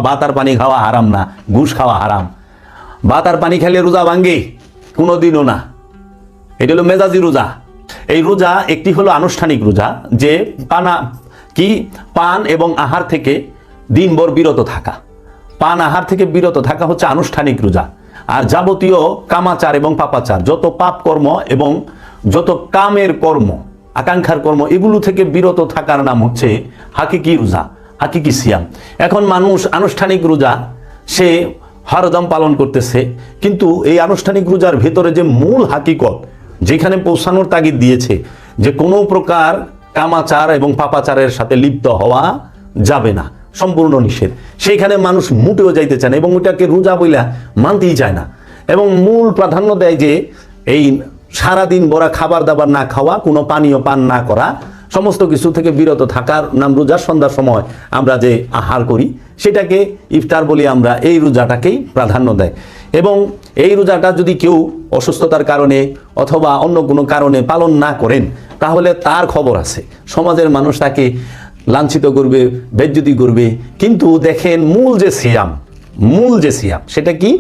ভাত আর পানি খাওয়া হারাম না, ঘুষ খাওয়া হারাম। ভাত আর পানি খেলে রোজা ভাঙ্গে? কোনোদিনও না। এটা হলো মেজাজি রোজা। এই রোজা একটি হলো আনুষ্ঠানিক রোজা, যে পান এবং আহার থেকে দিনভর বিরত থাকা। পান আহার থেকে বিরত থাকা হচ্ছে আনুষ্ঠানিক রোজা। আর যাবতীয় কামাচার এবং পাপাচার, যত পাপ কর্ম এবং যত কামের কর্ম, আকাঙ্ক্ষার কর্ম, এগুলো থেকে বিরত থাকার নাম হচ্ছে হাকিকি রোজা, হাকিকি সিয়াম। এখন মানুষ আনুষ্ঠানিক রোজা সে হরদম পালন করতেছে, কিন্তু এই আনুষ্ঠানিক রোজার ভেতরে যে মূল হাকিকত, যেখানে পৌঁছানোর তাগিদ দিয়েছে যে কোনো প্রকার কামাচার এবং পাপাচারের সাথে লিপ্ত হওয়া যাবে না, সম্পূর্ণ নিষেধ, সেইখানে মানুষ মুটেও যাইতে চায় না এবং ওটাকে রোজা বইলা মানতেই চায় না। এবং মূল প্রাধান্য দেয় যে এই সারাদিন বড়া খাবার দাবার না খাওয়া, কোনো পানীয় পান না করা, সমস্ত কিছু থেকে বিরত থাকার নাম রোজা। সন্ধ্যার সময় আমরা যে আহার করি সেটাকে ইফতার বলি আমরা, এই রোজাটাকেই প্রাধান্য দেয়। এবং এই রোজাটা যদি কেউ অসুস্থতার কারণে অথবা অন্য কোনো কারণে পালন না করেন, তাহলে তার খবর আছে, সমাজের মানুষ তাকে লাঞ্ছিত করবে, বেজ্জতি করবে। কিন্তু দেখেন মূল যে সিয়াম সেটা কি?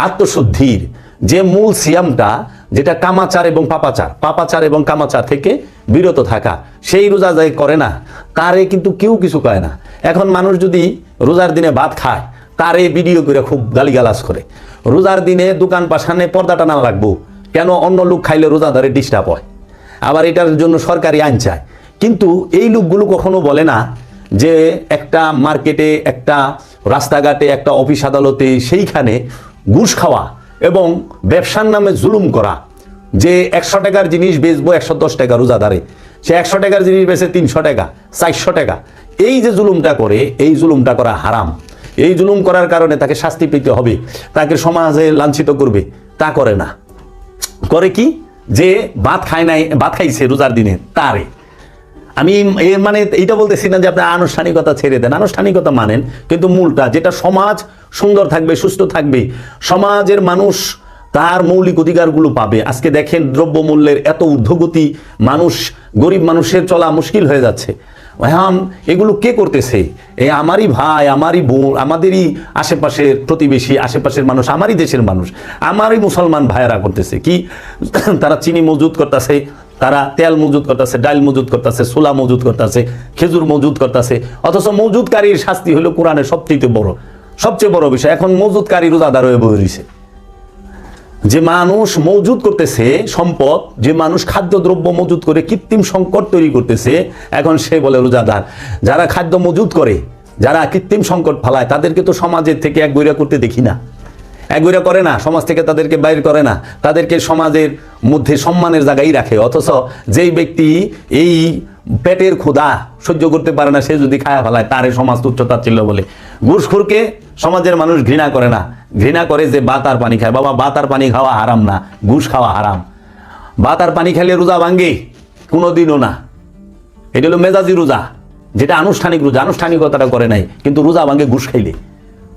আত্মশুদ্ধির যে মূল সিয়ামটা, যেটা কামাচার এবং পাপাচার এবং কামাচার থেকে বিরত থাকা, সেই রোজা যাই করে না তারে কিন্তু কেউ কিছু কয় না। এখন মানুষ যদি রোজার দিনে ভাত খায়, তারে ভিডিও করে খুব গালিগালাজ করে। রোজার দিনে দোকান পাশানে পর্দা টানা লাগবো কেন? অন্য লোক খাইলে রোজাদারে ডিস্টার্ব হয়, আবার এটার জন্য সরকারি আইন চায়। কিন্তু এই লোকগুলো কখনো বলে না যে একটা মার্কেটে, একটা রাস্তাঘাটে, একটা অফিস আদালতে, সেইখানে ঘুষ খাওয়া এবং ব্যবসার নামে জুলুম করা, যে 100 টাকার জিনিস বেচবো 110 টাকা রোজাদারে, সে 100 টাকার জিনিস বেচে 300 টাকা, 400 টাকা, এই যে জুলুমটা করে, এই জুলুমটা করা হারাম। এই জুলুম করার কারণে তাকে শাস্তি পেতে হবে, তাকে সমাজে লাঞ্ছিত করবে, তা করে না। করে কি? যে ভাত খায় নাই, ভাত খাইছে রোজার দিনে, তারে আমি এর মানে এইটা বলতেছি না যে আপনি আনুষ্ঠানিকতা ছেড়ে দেন, আনুষ্ঠানিকতা মানেন, কিন্তু মূলটা যেটা সমাজ সুন্দর থাকবে, সুস্থ থাকবে, সমাজের মানুষ তার মৌলিক অধিকারগুলো পাবে। আজকে দেখেন দ্রব্যমূল্যের এত ঊর্ধ্বগতি, মানুষ, গরিব মানুষের চলা মুশকিল হয়ে যাচ্ছে। এখন এগুলো কে করতেছে? এই আমারই ভাই, আমারই বোন, আমাদেরই আশেপাশের প্রতিবেশী, আশেপাশের মানুষ, আমারই দেশের মানুষ, আমারই মুসলমান ভাইয়েরা করতেছে কি? তারা চিনি মজুদ করতেছে, তারা তেল মজুদ করতেছে, ডাল মজুদ করতেছে, ছোলা মজুদ করতেছে, খেজুর মজুদ করতেছে। অথচ মজুদকারীর শাস্তি হলো কোরআনের সবচেয়ে বড় বিষয়। এখন মজুদকারী রোজাদার হয়ে বয়ে রয়েছে। যে মানুষ মজুদ করতেছে সম্পদ, যে মানুষ খাদ্যদ্রব্য মজুদ করে কৃত্রিম সংকট তৈরি করতেছে, এখন সে বলে রোজাদার। যারা খাদ্য মজুদ করে, যারা কৃত্রিম সংকট ফালায়, তাদেরকে তো সমাজের থেকে এক বইরা করতে দেখি না, এক বইরা করে না, সমাজ থেকে তাদেরকে বাইর করে না, তাদেরকে সমাজের মধ্যে সম্মানের জায়গায় রাখে। অথচ যেই ব্যক্তি এই পেটের ক্ষুধা সহ্য করতে পারে না, সে যদি খায়া ফেলায়, তারে সমাজ তুচ্ছতাচ্ছিল্য বলে। ঘুষখোরকে সমাজের মানুষ ঘৃণা করে না, ঘৃণা করে যে ভাত আর পানি খায়। বাবা, ভাত আর পানি খাওয়া হারাম না, ঘুষ খাওয়া হারাম। ভাত আর পানি খেলে রোজা ভাঙ্গে? কোনোদিনও না। এটা হলো মেজাজি রোজা, যেটা আনুষ্ঠানিক রোজা, আনুষ্ঠানিকতাটা করে নাই, কিন্তু রোজা ভাঙ্গে ঘুষ খাইলে,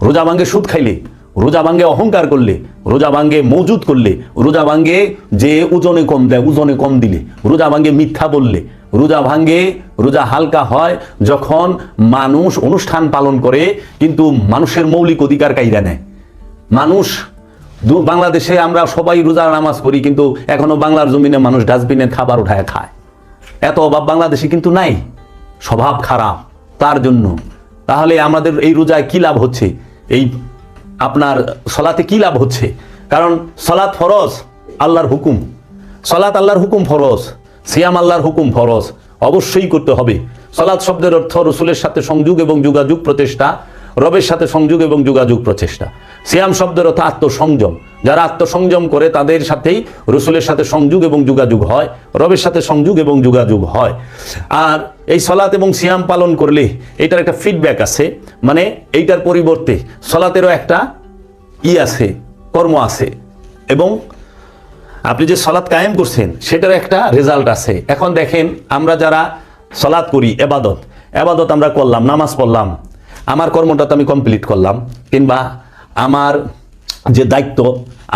রোজা ভাঙ্গে সুদ খাইলে, রোজা ভাঙ্গে অহংকার করলে, রোজা ভাঙ্গে মজুদ করলে, রোজা ভাঙ্গে যে ওজনে কম দেয় ওজনে কম দিলে, রোজা ভাঙ্গে মিথ্যা বললে, রোজা ভাঙ্গে। রোজা হালকা হয় যখন মানুষ অনুষ্ঠান পালন করে কিন্তু মানুষের মৌলিক অধিকার কাইরা নেয়। মানুষ, বাংলাদেশে আমরা সবাই রোজা নামাজ পড়ি, কিন্তু এখনো বাংলার জমিনে মানুষ ডাস্টবিনের খাবার উঠায় খায়। এত অভাব বাংলাদেশে কিন্তু নাই, স্বভাব খারাপ তার জন্য। তাহলে আমাদের এই রোজায় কি লাভ হচ্ছে? এই আপনার সলাতে কি লাভ হচ্ছে? কারণ সলাত ফরজ, আল্লাহর হুকুম। সলাত আল্লাহর হুকুম ফরজ, সিয়াম আল্লাহর হুকুম ফরজ, অবশ্যই করতে হবে। সলাত শব্দের অর্থ রসুলের সাথে সংযোগ এবং যোগাযোগ প্রচেষ্টা, রবের সাথে সংযোগ এবং যোগাযোগ প্রচেষ্টা। সিয়াম শব্দের অর্থ আত্মসংযম। যারা আত্মসংযম করে তাদের সাথেই রসুলের সাথে সংযোগ এবং যোগাযোগ হয়, রবের সাথে সংযোগ এবং যোগাযোগ হয়। আর এই সলাত এবং সিয়াম পালন করলে এটার একটা ফিডব্যাক আছে, মানে এইটার পরিবর্তে সলাতেরও একটা আছে, কর্ম আছে, এবং আপনি যে সলাত কায়েম করছেন সেটার একটা রেজাল্ট আছে। এখন দেখেন, আমরা যারা সলাত করি, এবাদত আমরা করলাম, নামাজ পড়লাম, আমার কর্মটা তো আমি কমপ্লিট করলাম, কিংবা আমার যে দায়িত্ব,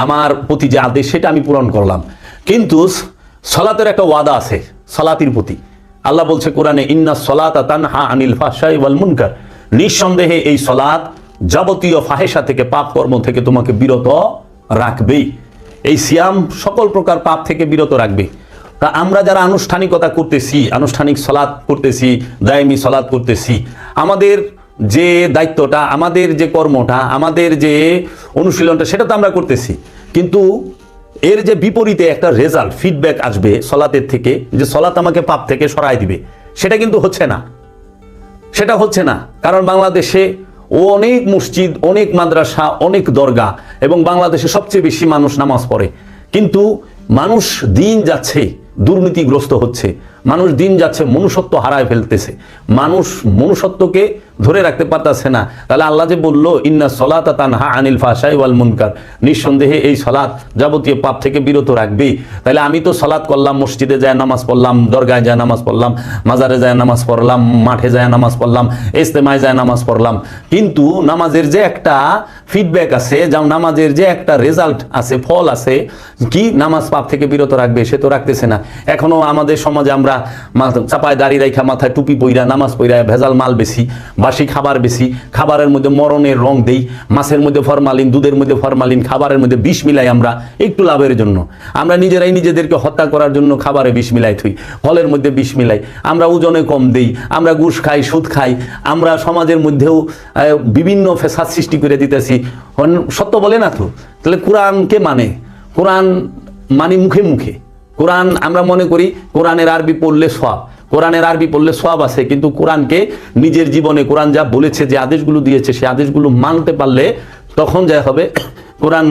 আমার প্রতি যে আদেশ, সেটা আমি পূরণ করলাম। কিন্তু সলাতের একটা ওয়াদা আছে সলাতির প্রতি। আল্লাহ বলছে কোরআনে, ইন্না সলাতা তানহা আনিল ফাহশাই ওয়াল মুনকার, নিঃসন্দেহে এই সলাত যাবতীয় ফাহেসা থেকে, পাপ কর্ম থেকে তোমাকে বিরত রাখবেই। এই সিয়াম সকল প্রকার পাপ থেকে বিরত রাখবে। তা আমরা যারা আনুষ্ঠানিকতা করতেছি, আনুষ্ঠানিক সালাত করতেছি, দায়মি সালাত করতেছি, আমাদের যে দায়িত্বটা, আমাদের যে কর্মটা, আমাদের যে অনুশীলনটা, সেটা তো আমরা করতেছি, কিন্তু এর যে বিপরীতে একটা রেজাল্ট, ফিডব্যাক আসবে সলাতের থেকে, যে সলাত আমাকে পাপ থেকে সরাই দিবে, সেটা কিন্তু হচ্ছে না। সেটা হচ্ছে না, কারণ বাংলাদেশে অনেক মসজিদ, অনেক মাদ্রাসা, অনেক দরগা, এবং বাংলাদেশে সবচেয়ে বেশি মানুষ নামাজ পড়ে, কিন্তু মানুষ দিন যাচ্ছে দুর্নীতিগ্রস্ত হচ্ছে, মানুষ দিন যাচ্ছে মনুষ্যত্ব হারায় ফেলতেছে, মানুষ মনুষ্যত্বকে ধরে রাখতে পারতেছে না। তাহলে আল্লাহ যে বললো ইন্না সলাতা তানহা আনিল ফাহশাই ওয়াল মুনকার, নিঃসন্দেহে এই সলাত যাবতীয় পাপ থেকে বিরত রাখবেই। তাহলে আমি তো সলাত করলাম, মসজিদে যায় নামাজ পড়লাম, দরগায় যায় নামাজ পড়লাম, মাজারে যায় নামাজ পড়লাম, মাঠে যায় নামাজ পড়লাম, ইজতেমায় যায় নামাজ পড়লাম, কিন্তু নামাজের যে একটা ফিডব্যাক আছে, যেমন নামাজের যে একটা রেজাল্ট আছে, ফল আছে, কি নামাজ পাপ থেকে বিরত রাখবে, সে তো রাখতেছে না। এখনো আমাদের সমাজে আমরা চাপায় দাঁড়িয়ে রাখা, মাথায় টুপি পইরা, নামাজ পইরা, ভেজাল মাল বেশি, বাসি খাবার বেশি, খাবারের মধ্যে মরণের রং দেই, মাছের মধ্যে ফরমালিন, দুধের মধ্যে ফরমালিন, খাবারের মধ্যে বিষ মিলাই আমরা একটু লাভের জন্য। আমরা নিজেরাই নিজেদেরকে হত্যা করার জন্য খাবারে বিষ মিলাই থুই, ফলের মধ্যে বিষ মিলাই, আমরা ওজনে কম দেই, আমরা ঘুষ খাই, সুদ খাই, আমরা সমাজের মধ্যেও বিভিন্ন ফেসাদ সৃষ্টি করে দিতেছি। সত্য বলে না তো? তাহলে কোরআনকে মানে, কোরআন মানে মুখে মুখে কোরআন, আমরা মনে করি কোরআনের আরবি পড়লে সওয়াব, কোরআনের আরবি পড়লে সওয়াব আছে, কিন্তু কোরআনকে নিজের জীবনে কোরআন যা বলেছে, যে আদেশগুলো দিয়েছে, সেই আদেশগুলো মানতে পারলে তখন যা হবে, কোরআন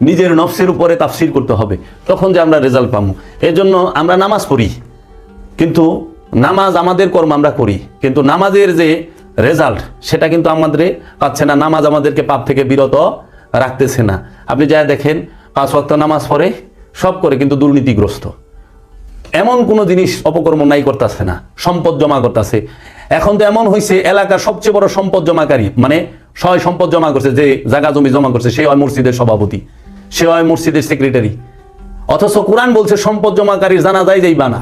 নিজের নফসের উপরে তাফসির করতে হবে, তখন যে আমরা রেজাল্ট পাবো। এই জন্য আমরা নামাজ পড়ি, কিন্তু নামাজ আমাদের কর্ম আমরা করি, কিন্তু নামাজের যে রেজাল্ট সেটা কিন্তু আমাদের পাচ্ছে না। নামাজ আমাদেরকে পাপ থেকে বিরত রাখতেছে না। আপনি যা দেখেন 5 ওয়াক্ত নামাজ পড়ে, সব করে, কিন্তু দুর্নীতিগ্রস্ত, এমন কোনো জিনিস অপকর্ম নাই করতেছে না, সম্পদ জমা করতেছে। এখন তো এমন হয়েছে, এলাকার সবচেয়ে বড় সম্পদ জমাকারী, মানে সয় সম্পদ জমা করছে, যে জায়গা জমি জমা করছে, সে হয় মসজিদের সভাপতি, সে হয় মসজিদের সেক্রেটারি। অথচ কোরআন বলছে সম্পদ জমাকারীর জানাজায় যাইবা না,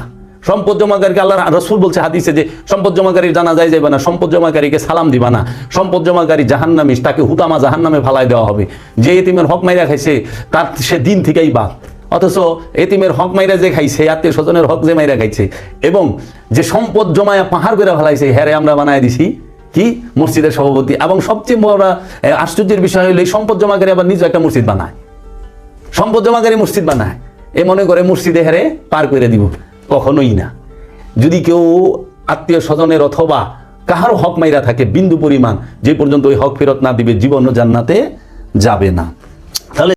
সম্পদ জমাকারীকে আল্লাহ রাসূল বলছে হাদিসে যে সম্পদ জমাকারীর জানাজায় যাইবা না, সম্পদ জমাকারীকে সালাম দিবা না, সম্পদ জমাকারী জাহান্নামী, তাকে হুতামা জাহান্নামে ফালাই দেওয়া হবে। যে এতিমের হক মাইরা খাইছে তার সে দিন থেকেই বাদ। অথচ এতিমের হক মাইরা যে খাইছে, আত্মীয় স্বজনের হক যে মাইরা খাইছে, এবং যে সম্পদ জমায়া পাহাড় করে ফেলাইছে, হ্যারে আমরা বানায় দিছি কি মসজিদের সভাপতি। এবং সবচেয়ে বড় আশ্চর্যের বিষয় হলো, এই সম্পদ জমাকারী আবার নিজে একটা মসজিদ বানায়, সম্পদ জমাকারী মসজিদ বানায়, এ মনে করে মসজিদে হেরে পার করে দিব। কখনোই না। যদি কেউ আত্মীয় স্বজনের অথবা কাহারও হক মাইরা থাকে বিন্দু পরিমাণ, যে পর্যন্ত ওই হক ফেরত না দিবে, জীবন জান্নাতে যাবে না।